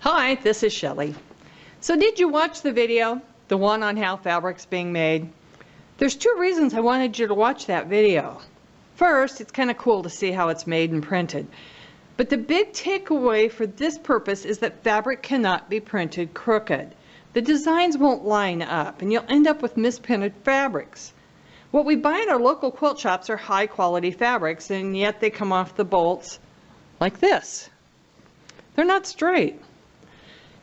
Hi, this is Shelley. So did you watch the video, the one on how fabric's being made? There's two reasons I wanted you to watch that video. First, it's kind of cool to see how it's made and printed. But the big takeaway for this purpose is that fabric cannot be printed crooked. The designs won't line up and you'll end up with misprinted fabrics. What we buy at our local quilt shops are high quality fabrics, and yet they come off the bolts like this. They're not straight.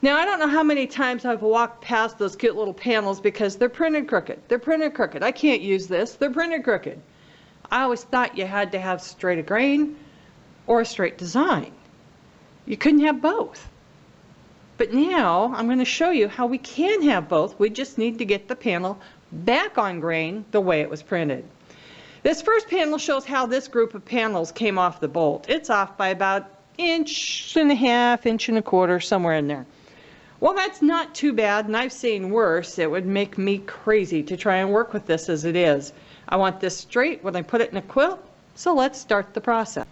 Now, I don't know how many times I've walked past those cute little panels because they're printed crooked. They're printed crooked. I can't use this. They're printed crooked. I always thought you had to have straight a grain or a straight design. You couldn't have both. But now I'm going to show you how we can have both. We just need to get the panel back on grain the way it was printed. This first panel shows how this group of panels came off the bolt. It's off by about 1.5 1.25 inches, somewhere in there. Well, that's not too bad, and I've seen worse. It would make me crazy to try and work with this as it is. I want this straight when I put it in a quilt, so let's start the process.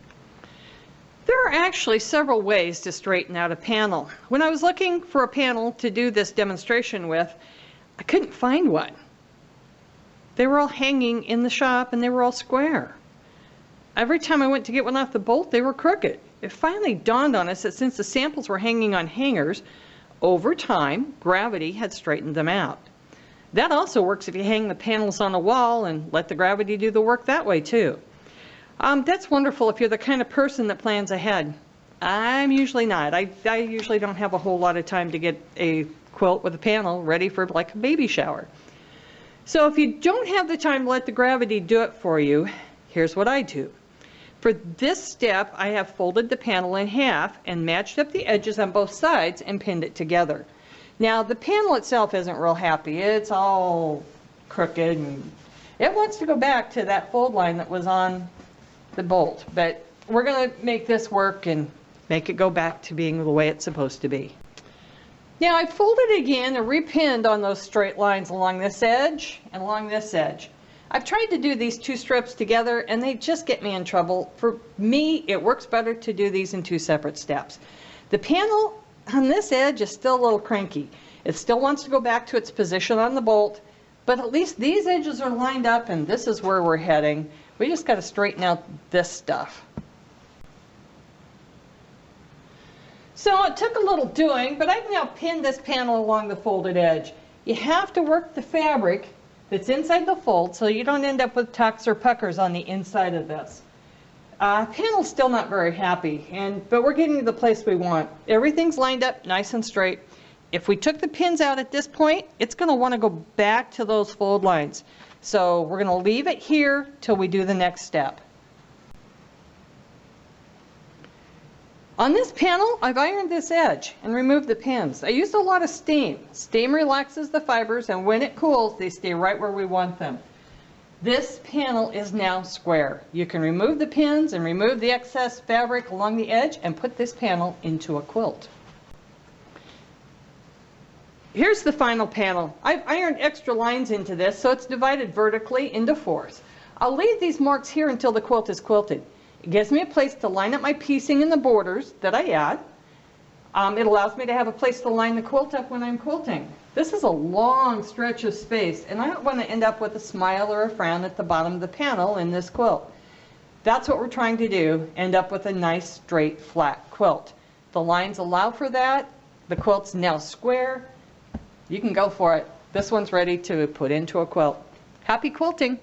There are actually several ways to straighten out a panel. When I was looking for a panel to do this demonstration with, I couldn't find one. They were all hanging in the shop and they were all square. Every time I went to get one off the bolt, they were crooked. It finally dawned on us that since the samples were hanging on hangers, over time, gravity had straightened them out. That also works if you hang the panels on a wall and let the gravity do the work that way too. That's wonderful if you're the kind of person that plans ahead. I'm usually not. I usually don't have a whole lot of time to get a quilt with a panel ready for like a baby shower. So if you don't have the time to let the gravity do it for you, here's what I do. For this step, I have folded the panel in half and matched up the edges on both sides and pinned it together. Now, the panel itself isn't real happy. It's all crooked and it wants to go back to that fold line that was on the bolt. But we're going to make this work and make it go back to being the way it's supposed to be. Now, I folded again and repinned on those straight lines along this edge and along this edge. I've tried to do these two strips together and they just get me in trouble. For me, it works better to do these in two separate steps. The panel on this edge is still a little cranky. It still wants to go back to its position on the bolt, but at least these edges are lined up and this is where we're heading. We just got to straighten out this stuff. So it took a little doing, but I've now pinned this panel along the folded edge. You have to work the fabric that's inside the fold so you don't end up with tucks or puckers on the inside of this. Panel's still not very happy, but we're getting to the place we want. Everything's lined up nice and straight. If we took the pins out at this point, it's going to want to go back to those fold lines. So we're going to leave it here till we do the next step. On this panel, I've ironed this edge and removed the pins. I used a lot of steam. Steam relaxes the fibers, and when it cools, they stay right where we want them. This panel is now square. You can remove the pins and remove the excess fabric along the edge and put this panel into a quilt. Here's the final panel. I've ironed extra lines into this so it's divided vertically into fours. I'll leave these marks here until the quilt is quilted. It gives me a place to line up my piecing in the borders that I add. It allows me to have a place to line the quilt up when I'm quilting. This is a long stretch of space, and I don't want to end up with a smile or a frown at the bottom of the panel in this quilt. That's what we're trying to do, end up with a nice, straight, flat quilt. The lines allow for that. The quilt's now square. You can go for it. This one's ready to put into a quilt. Happy quilting!